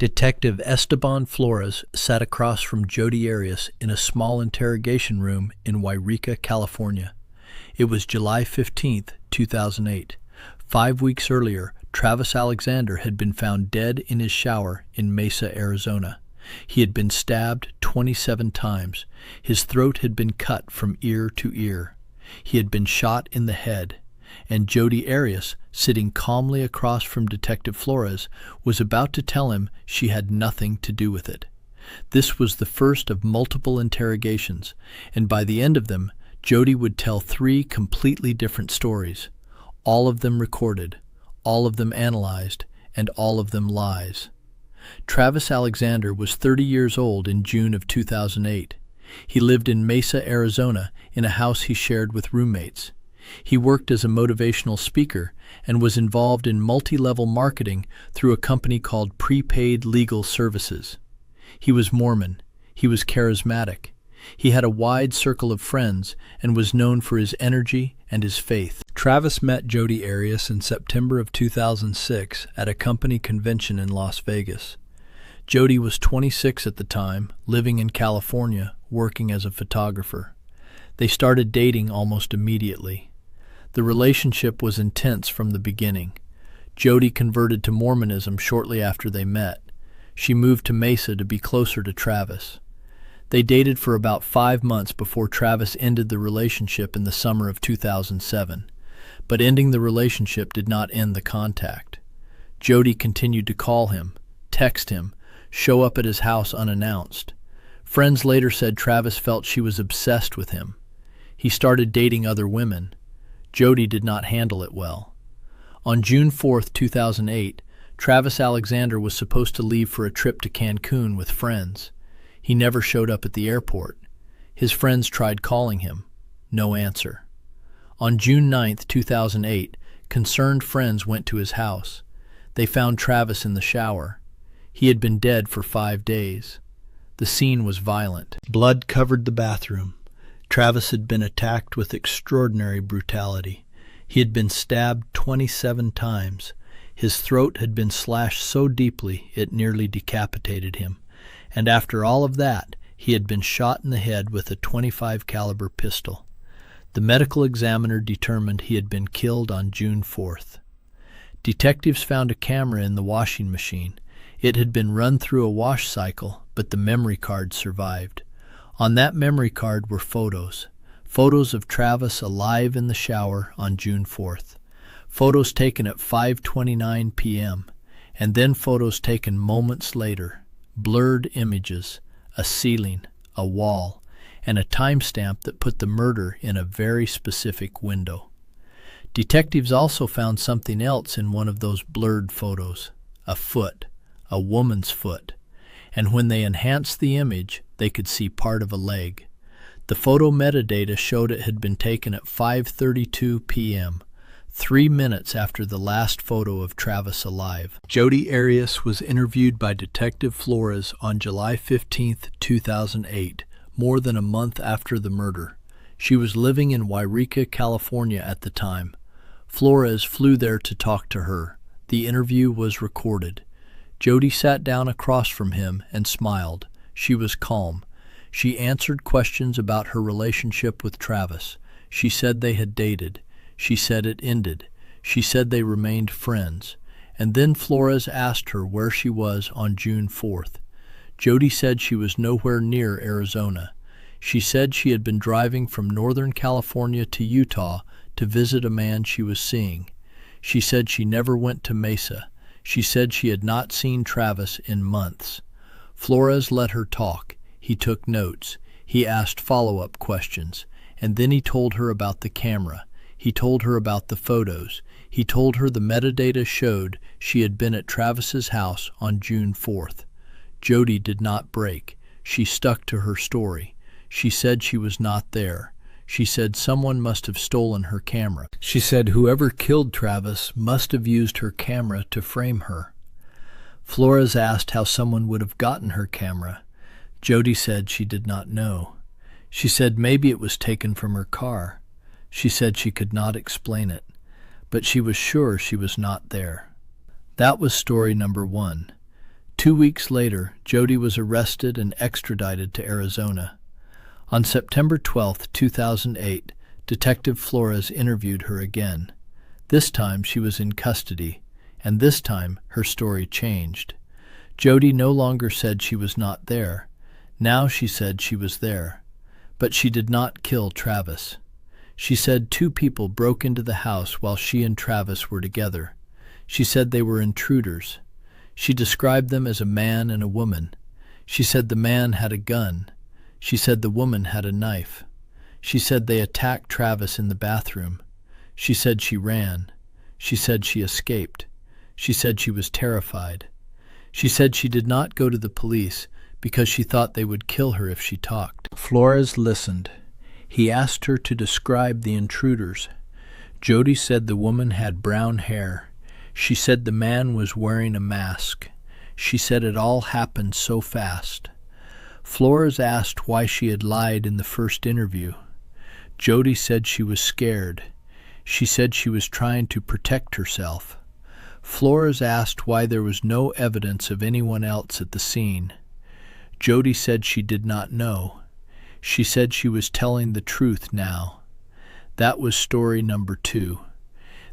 Detective Esteban Flores sat across from Jodi Arias in a small interrogation room in Yreka, California. It was July 15, 2008. 5 weeks earlier, Travis Alexander had been found dead in his shower in Mesa, Arizona. He had been stabbed 27 times. His throat had been cut from ear to ear. He had been shot in the head. And Jodi Arias, sitting calmly across from Detective Flores, was about to tell him she had nothing to do with it. This was the first of multiple interrogations, and by the end of them, Jodi would tell 3 completely different stories, all of them recorded, all of them analyzed, and all of them lies. Travis Alexander was 30 years old in June of 2008. He lived in Mesa, Arizona, in a house he shared with roommates. He worked as a motivational speaker and was involved in multi-level marketing through a company called Prepaid Legal Services. He was Mormon. He was charismatic. He had a wide circle of friends and was known for his energy and his faith. Travis met Jodi Arias in September of 2006 at a company convention in Las Vegas. Jodi was 26 at the time, living in California, working as a photographer. They started dating almost immediately. The relationship was intense from the beginning. Jodi converted to Mormonism shortly after they met. She moved to Mesa to be closer to Travis. They dated for about 5 months before Travis ended the relationship in the summer of 2007. But ending the relationship did not end the contact. Jodi continued to call him, text him, show up at his house unannounced. Friends later said Travis felt she was obsessed with him. He started dating other women. Jodi did not handle it well. On June 4, 2008, Travis Alexander was supposed to leave for a trip to Cancun with friends. He never showed up at the airport. His friends tried calling him. No answer. On June 9, 2008, concerned friends went to his house. They found Travis in the shower. He had been dead for 5 days. The scene was violent. Blood covered the bathroom. Travis had been attacked with extraordinary brutality. He had been stabbed 27 times. His throat had been slashed so deeply it nearly decapitated him. And after all of that, he had been shot in the head with a .25 caliber pistol. The medical examiner determined he had been killed on June 4th. Detectives found a camera in the washing machine. It had been run through a wash cycle, but the memory card survived. On that memory card were photos of Travis alive in the shower on June 4th, photos taken at 5:29 p.m., and then photos taken moments later, blurred images, a ceiling, a wall, and a timestamp that put the murder in a very specific window. Detectives also found something else in one of those blurred photos, a foot, a woman's foot, and when they enhanced the image, they could see part of a leg. The photo metadata showed it had been taken at 5:32 p.m., 3 minutes after the last photo of Travis alive. Jodi Arias was interviewed by Detective Flores on July 15, 2008, more than a month after the murder. She was living in Yreka, California at the time. Flores flew there to talk to her. The interview was recorded. Jodi sat down across from him and smiled. She was calm. She answered questions about her relationship with Travis. She said they had dated. She said it ended. She said they remained friends. And then Flores asked her where she was on June 4th. Jodi said she was nowhere near Arizona. She said she had been driving from Northern California to Utah to visit a man she was seeing. She said she never went to Mesa. She said she had not seen Travis in months. Flores let her talk. He took notes. He asked follow-up questions. And then he told her about the camera. He told her about the photos. He told her the metadata showed she had been at Travis's house on June 4th. Jodi did not break. She stuck to her story. She said she was not there. She said someone must have stolen her camera. She said whoever killed Travis must have used her camera to frame her. Flores asked how someone would have gotten her camera. Jodi said she did not know. She said maybe it was taken from her car. She said she could not explain it, but she was sure she was not there. That was story number 1. 2 weeks later, Jodi was arrested and extradited to Arizona. On September 12, 2008, Detective Flores interviewed her again. This time she was in custody, and this time her story changed. Jodi no longer said she was not there. Now she said she was there. But she did not kill Travis. She said 2 people broke into the house while she and Travis were together. She said they were intruders. She described them as a man and a woman. She said the man had a gun. She said the woman had a knife. She said they attacked Travis in the bathroom. She said she ran. She said she escaped. She said she was terrified. She said she did not go to the police because she thought they would kill her if she talked. Flores listened. He asked her to describe the intruders. Jodi said the woman had brown hair. She said the man was wearing a mask. She said it all happened so fast. Flores asked why she had lied in the first interview. Jodi said she was scared. She said she was trying to protect herself. Flores asked why there was no evidence of anyone else at the scene. Jodi said she did not know. She said she was telling the truth now. That was story number 2.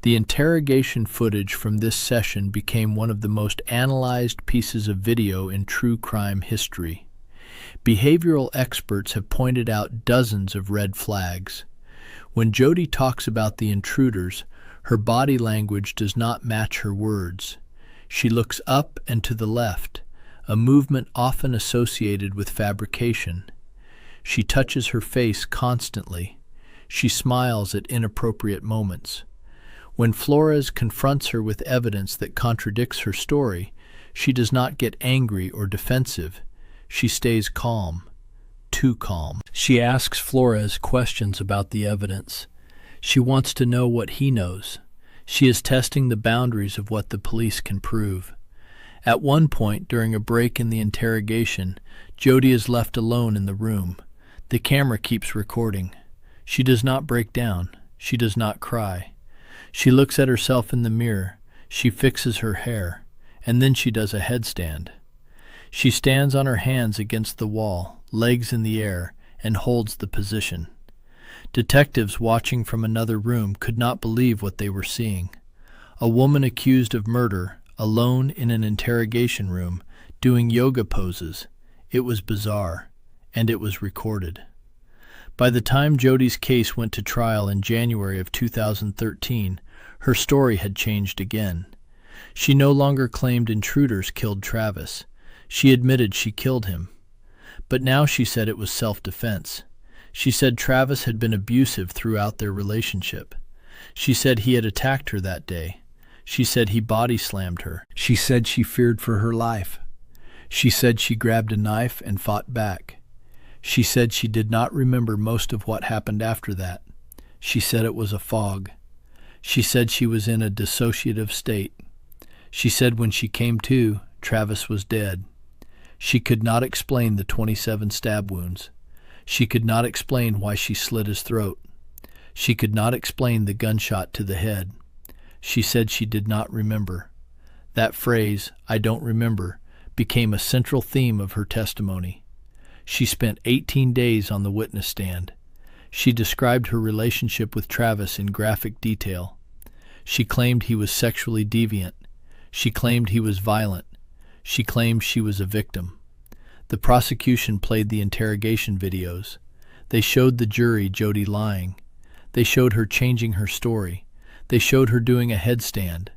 The interrogation footage from this session became one of the most analyzed pieces of video in true crime history. Behavioral experts have pointed out dozens of red flags. When Jodi talks about the intruders, her body language does not match her words. She looks up and to the left, a movement often associated with fabrication. She touches her face constantly. She smiles at inappropriate moments. When Flores confronts her with evidence that contradicts her story, she does not get angry or defensive. She stays calm, too calm. She asks Flores questions about the evidence. She wants to know what he knows. She is testing the boundaries of what the police can prove. At one point, during a break in the interrogation, Jodi is left alone in the room. The camera keeps recording. She does not break down. She does not cry. She looks at herself in the mirror. She fixes her hair, and then she does a headstand. She stands on her hands against the wall, legs in the air, and holds the position. Detectives watching from another room could not believe what they were seeing. A woman accused of murder, alone in an interrogation room, doing yoga poses. It was bizarre, and it was recorded. By the time Jodi's case went to trial in January of 2013, her story had changed again. She no longer claimed intruders killed Travis. She admitted she killed him. But now she said it was self-defense. She said Travis had been abusive throughout their relationship. She said he had attacked her that day. She said he body-slammed her. She said she feared for her life. She said she grabbed a knife and fought back. She said she did not remember most of what happened after that. She said it was a fog. She said she was in a dissociative state. She said when she came to, Travis was dead. She could not explain the 27 stab wounds. She could not explain why she slit his throat. She could not explain the gunshot to the head. She said she did not remember. That phrase, "I don't remember," became a central theme of her testimony. She spent 18 days on the witness stand. She described her relationship with Travis in graphic detail. She claimed he was sexually deviant. She claimed he was violent. She claimed she was a victim. The prosecution played the interrogation videos. They showed the jury Jodi lying. They showed her changing her story. They showed her doing a headstand.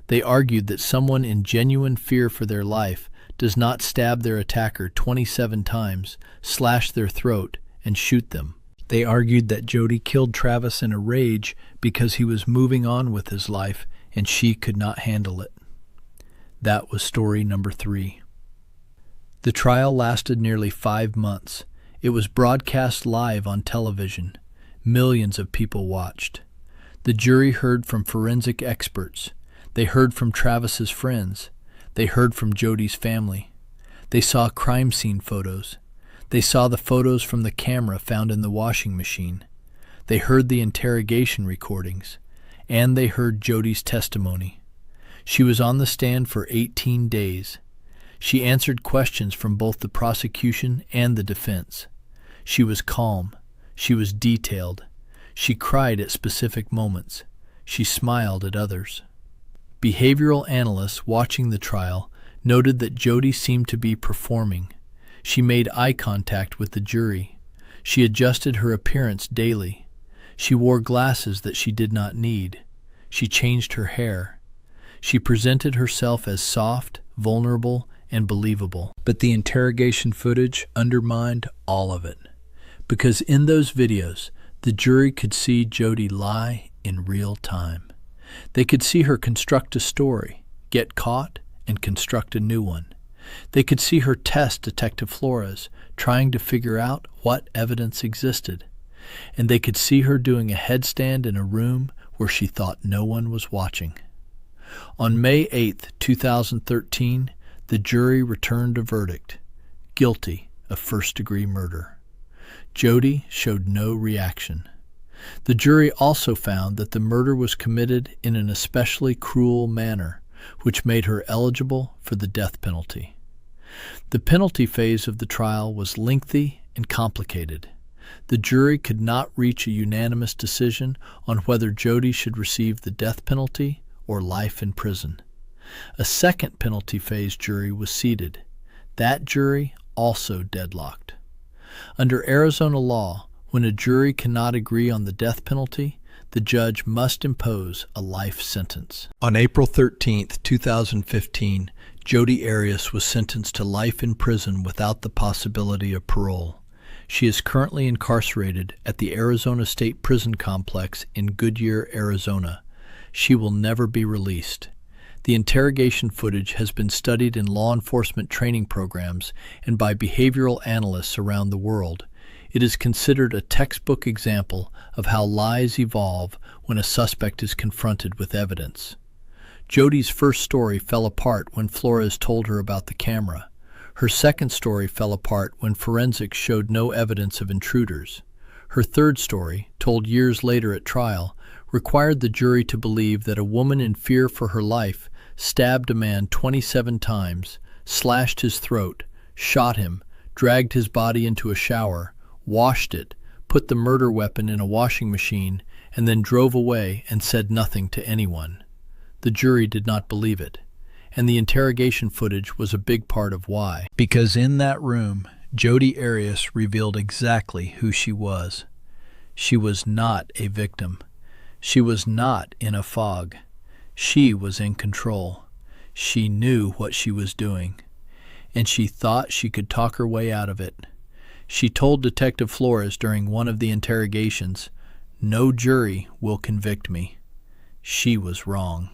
They argued that someone in genuine fear for their life does not stab their attacker 27 times, slash their throat, and shoot them. They argued that Jodi killed Travis in a rage because he was moving on with his life and she could not handle it. That was story number 3. The trial lasted nearly 5 months. It was broadcast live on television. Millions of people watched. The jury heard from forensic experts. They heard from Travis's friends. They heard from Jodi's family. They saw crime scene photos. They saw the photos from the camera found in the washing machine. They heard the interrogation recordings. And they heard Jodi's testimony. She was on the stand for 18 days. She answered questions from both the prosecution and the defense. She was calm. She was detailed. She cried at specific moments. She smiled at others. Behavioral analysts watching the trial noted that Jodi seemed to be performing. She made eye contact with the jury. She adjusted her appearance daily. She wore glasses that she did not need. She changed her hair. She presented herself as soft, vulnerable, and believable. But the interrogation footage undermined all of it. Because in those videos, the jury could see Jodi lie in real time. They could see her construct a story, get caught, and construct a new one. They could see her test Detective Flores, trying to figure out what evidence existed. And they could see her doing a headstand in a room where she thought no one was watching. On May 8, 2013, the jury returned a verdict: guilty of first-degree murder. Jodi showed no reaction. The jury also found that the murder was committed in an especially cruel manner, which made her eligible for the death penalty. The penalty phase of the trial was lengthy and complicated. The jury could not reach a unanimous decision on whether Jodi should receive the death penalty or life in prison. A second penalty phase jury was seated. That jury also deadlocked. Under Arizona law, when a jury cannot agree on the death penalty, the judge must impose a life sentence. On April 13, 2015, Jodi Arias was sentenced to life in prison without the possibility of parole. She is currently incarcerated at the Arizona State Prison Complex in Goodyear, Arizona. She will never be released. The interrogation footage has been studied in law enforcement training programs and by behavioral analysts around the world. It is considered a textbook example of how lies evolve when a suspect is confronted with evidence. Jodi's first story fell apart when Flores told her about the camera. Her second story fell apart when forensics showed no evidence of intruders. Her third story, told years later at trial, required the jury to believe that a woman in fear for her life stabbed a man 27 times, slashed his throat, shot him, dragged his body into a shower, washed it, put the murder weapon in a washing machine, and then drove away and said nothing to anyone. The jury did not believe it, and the interrogation footage was a big part of why. Because in that room, Jodi Arias revealed exactly who she was. She was not a victim. She was not in a fog. She was in control. She knew what she was doing, and she thought she could talk her way out of it. She told Detective Flores during one of the interrogations, "No jury will convict me." She was wrong.